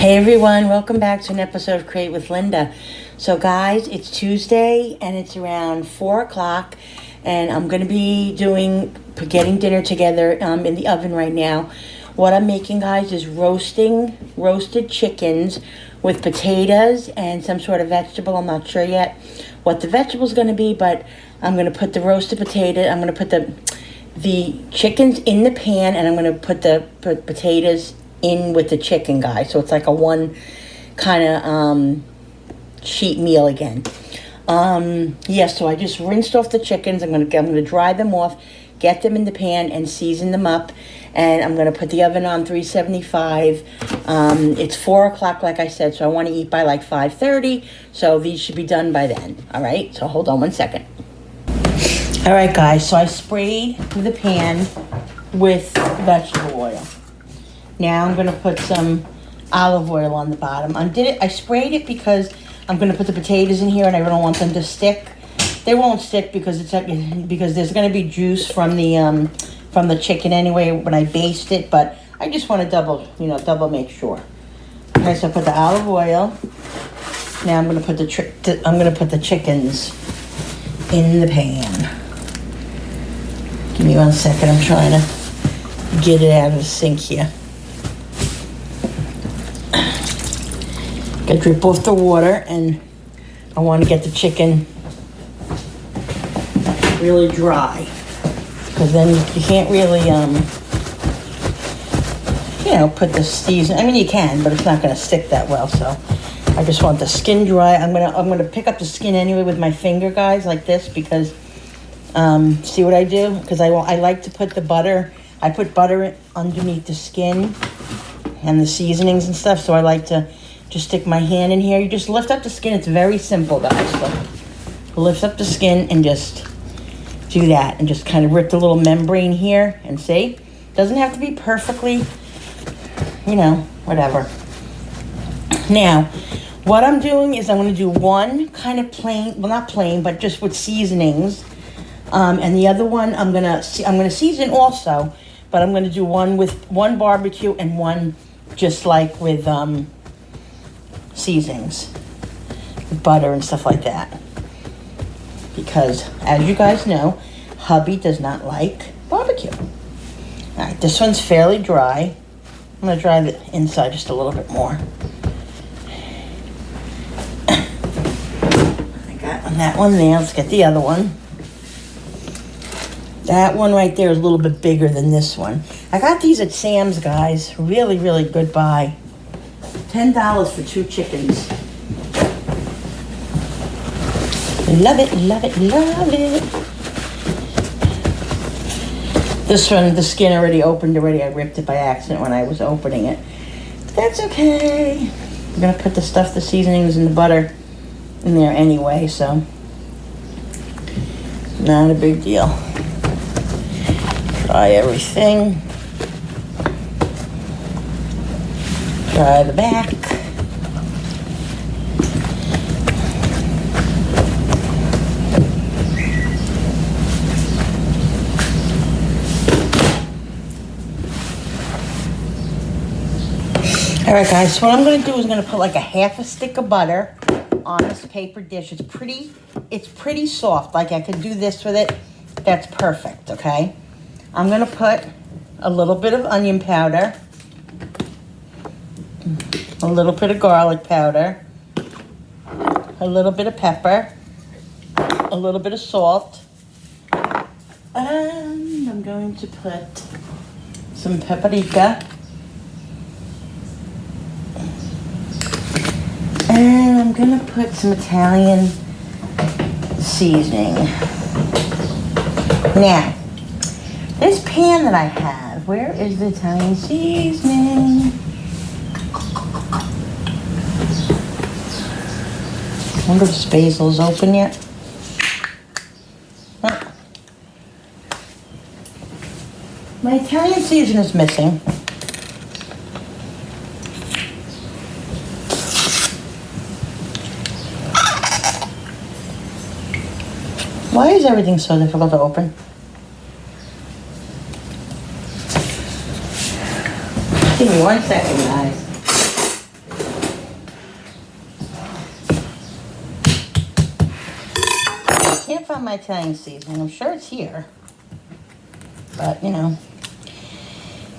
Hey everyone, welcome back to an episode of Create with Linda. So guys, it's Tuesday and it's around 4 o'clock and I'm going to be getting dinner together in the oven right now. What I'm making, guys, is roasted chickens with potatoes and some sort of vegetable. I'm not sure yet what the vegetable is going to be, but I'm going to put the roasted potato, I'm going to put the chickens in the pan, and I'm going to put the potatoes in with the chicken, guys. So it's like a one kind of sheet meal again. So I just rinsed off the chickens. I'm gonna dry them off, get them in the pan, and season them up. And I'm gonna put the oven on 375. It's 4 o'clock, like I said, so I want to eat by like 5:30. So these should be done by then. All right. So hold on one second. All right, guys. So I sprayed the pan with vegetable oil. Now I'm going to put some olive oil on the bottom. I sprayed it because I'm going to put the potatoes in here and I don't want them to stick. They won't stick because there's going to be juice from the chicken anyway when I baste it, but I just want to double make sure. Okay, so I put the olive oil. Now I'm going to put the chickens in the pan. Give me 1 second. I'm trying to get it out of the sink here. I drip off the water, and I want to get the chicken really dry, because then you can't really put the season. I mean, you can, but it's not going to stick that well. So I just want the skin dry. I'm gonna pick up the skin anyway with my finger, guys, like this, because see what I do? Because I like to put the butter. I put butter underneath the skin and the seasonings and stuff. So I like to just stick my hand in here. You just lift up the skin. It's very simple, guys. So lift up the skin and just do that. And just kind of rip the little membrane here. And see? Doesn't have to be perfectly, whatever. Now, what I'm doing is I'm going to do one kind of plain, well, not plain, but just with seasonings. And the other one, I'm going to season also. But I'm going to do one with one barbecue and one just like with seasonings, butter and stuff like that, because as you guys know, hubby does not like barbecue. All right, this one's fairly dry. I'm going to dry the inside just a little bit more. I got that one there. Let's get the other one. That one right there is a little bit bigger than this one. I got these at Sam's, guys. Really, really good buy. $10 for 2 chickens. Love it, love it, love it. This one, the skin already opened already. I ripped it by accident when I was opening it. But that's okay. I'm going to put the seasonings and the butter in there anyway, so not a big deal. Try everything. Try the back. All right, guys, so what I'm going to do is I'm going to put like a half a stick of butter on this paper dish. It's pretty soft. Like I could do this with it. That's perfect, okay? I'm going to put a little bit of onion powder, a little bit of garlic powder, a little bit of pepper, a little bit of salt, and I'm going to put some paprika, and I'm going to put some Italian seasoning. Now, this pan that I have, where is the Italian seasoning? I wonder if this basil's open yet. Oh. My Italian seasoning is missing. Why is everything so difficult to open? Give me 1 second, guys. find my Italian seasoning. I'm sure it's here. But, you know,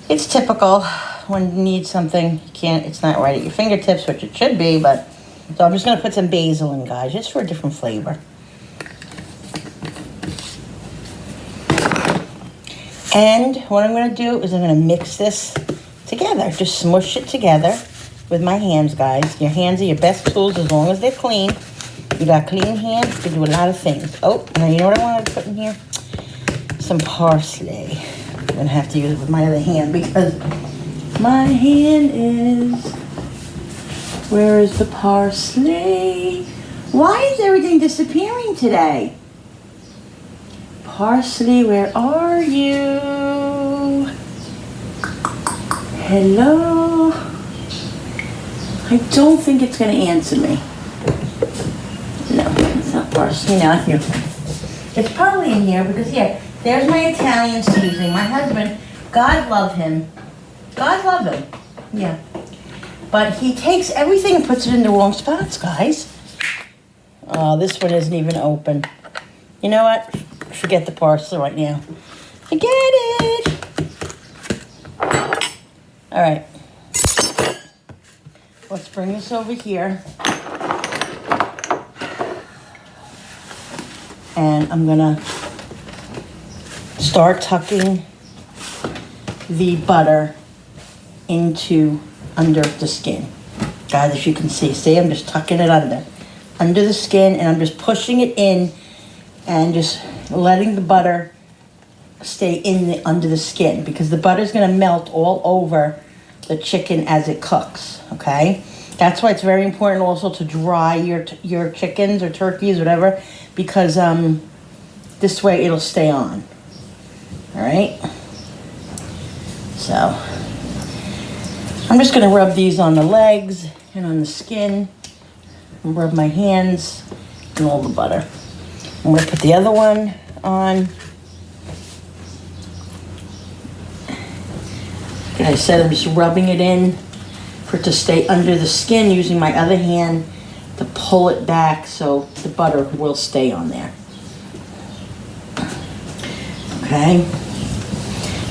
it's typical when you need something. You can't, it's not right at your fingertips, which it should be, but... So I'm just going to put some basil in, guys, just for a different flavor. And what I'm going to do is I'm going to mix this together. Just smush it together with my hands, guys. Your hands are your best tools as long as they're clean. You got clean hands, you can do a lot of things. Oh, now you know what I wanted to put in here? Some parsley. I'm going to have to use it with my other hand because my hand is... Where is the parsley? Why is everything disappearing today? Parsley, where are you? Hello? I don't think it's going to answer me. No, it's not parsley. Not here. It's probably in here because, yeah, there's my Italian seasoning. My husband, God love him. God love him. Yeah. But he takes everything and puts it in the wrong spots, guys. Oh, this one isn't even open. You know what? Forget the parsley right now. Forget it. All right. Let's bring this over here. And I'm going to start tucking the butter into under the skin. Guys, if you can see, I'm just tucking it under the skin, and I'm just pushing it in and just letting the butter stay in under the skin because the butter is going to melt all over the chicken as it cooks, okay? That's why it's very important also to dry your chickens or turkeys, whatever, because this way it'll stay on, all right? So I'm just going to rub these on the legs and on the skin and rub my hands and all the butter. I'm going to put the other one on. Like I said, I'm just rubbing it in for it to stay under the skin using my other hand to pull it back so the butter will stay on there. Okay.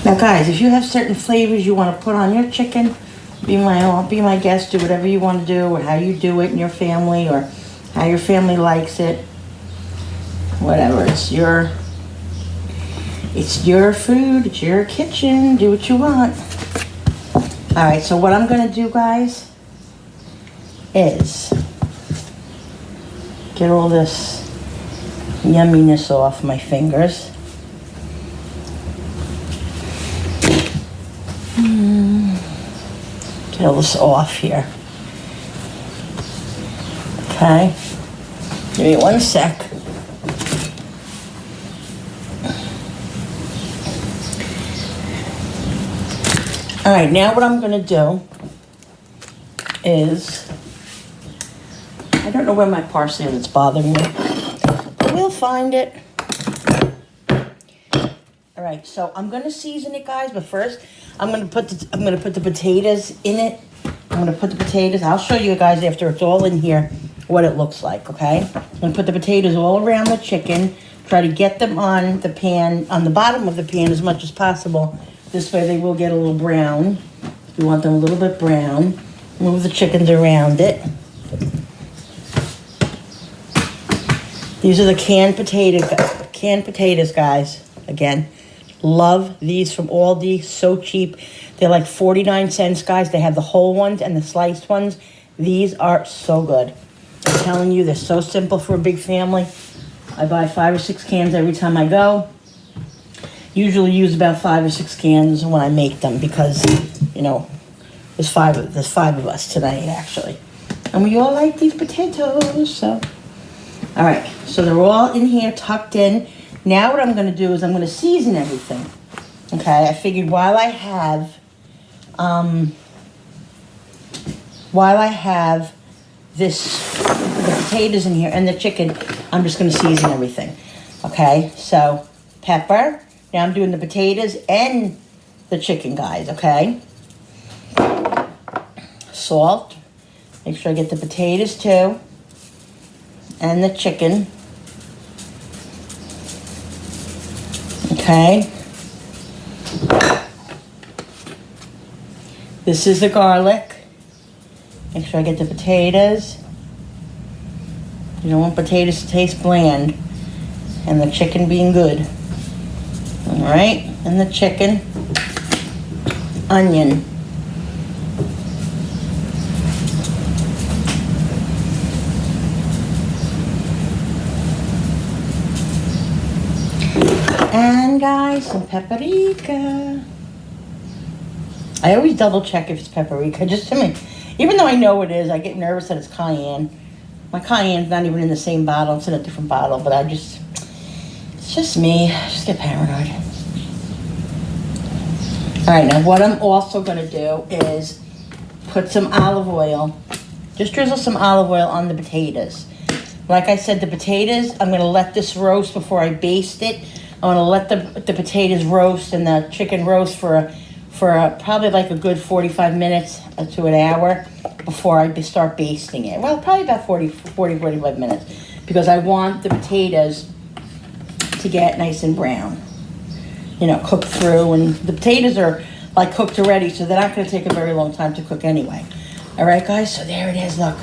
Now guys, if you have certain flavors you want to put on your chicken, be my guest, do whatever you want to do or how you do it in your family or how your family likes it. Whatever, it's your food, it's your kitchen, do what you want. All right, so what I'm going to do, guys, is get all this yumminess off my fingers. Get all this off here. Okay, give me 1 sec. All right, now what I'm going to do is, I don't know where my parsley is, it's bothering me, but we'll find it. All right, so I'm going to season it, guys, but first I'm going to put the potatoes in it. I'm going to put the potatoes, I'll show you guys after it's all in here what it looks like, okay? I'm going to put the potatoes all around the chicken, try to get them on the pan, on the bottom of the pan as much as possible. This way they will get a little brown. You want them a little bit brown. Move the chickens around it. These are the canned potatoes, guys. Again, love these from Aldi. So cheap. They're like 49 cents, guys. They have the whole ones and the sliced ones. These are so good. I'm telling you, they're so simple for a big family. I buy 5 or 6 cans every time I go. Usually use about 5 or 6 cans when I make them because, you know, there's five of us tonight, actually. And we all like these potatoes, so. All right, so they're all in here, tucked in. Now what I'm going to do is I'm going to season everything. Okay, I figured while I have the potatoes in here and the chicken, I'm just going to season everything. Okay, so pepper. Now I'm doing the potatoes and the chicken, guys, okay? Salt. Make sure I get the potatoes too. And the chicken. Okay. This is the garlic. Make sure I get the potatoes. You don't want potatoes to taste bland. And the chicken being good. Alright, and the chicken. Onion. And guys, some paprika. I always double check if it's paprika, just to make, even though I know it is, I get nervous that it's cayenne. My cayenne's not even in the same bottle, it's in a different bottle, but it's just me, I just get paranoid. All right, now what I'm also gonna do is put some olive oil, just drizzle some olive oil on the potatoes. Like I said, the potatoes, I'm gonna let this roast before I baste it. I'm gonna let the potatoes roast and the chicken roast for probably like a good 45 minutes to an hour before I start basting it. Well, probably about 45 minutes, because I want the potatoes to get nice and brown. You know, cooked through, and the potatoes are like cooked already, so they're not gonna take a very long time to cook anyway. All right, guys, so there it is, look.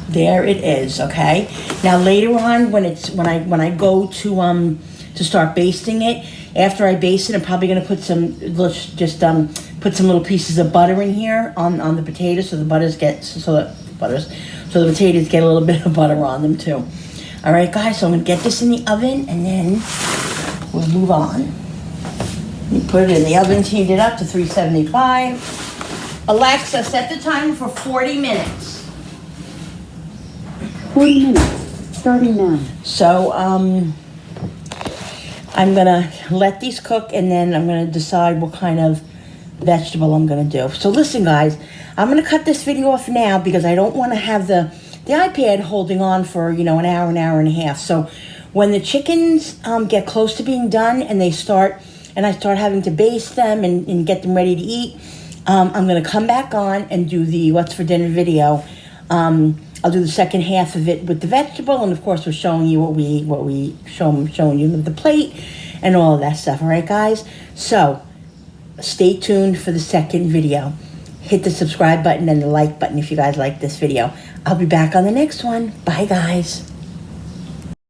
There it is, okay? Now later on, when I go to start basting it, after I baste it, I'm probably gonna put some, put some little pieces of butter in here on the potatoes, so the potatoes get a little bit of butter on them too. All right, guys, so I'm gonna get this in the oven, and then we'll move on. You put it in the oven, heat it up to 375. Alexa, set the timer for 40 minutes. 40 minutes, starting now. So, I'm gonna let these cook, and then I'm gonna decide what kind of vegetable I'm gonna do. So listen, guys, I'm gonna cut this video off now because I don't wanna have the iPad holding on for, you know, an hour and a half. So when the chickens get close to being done and I start having to baste them and get them ready to eat, I'm gonna come back on and do the what's for dinner video. I'll do the second half of it with the vegetable, and of course we're showing you showing you the plate and all of that stuff. All right, guys? So stay tuned for the second video. Hit the subscribe button and the like button if you guys like this video. I'll be back on the next one. Bye, guys.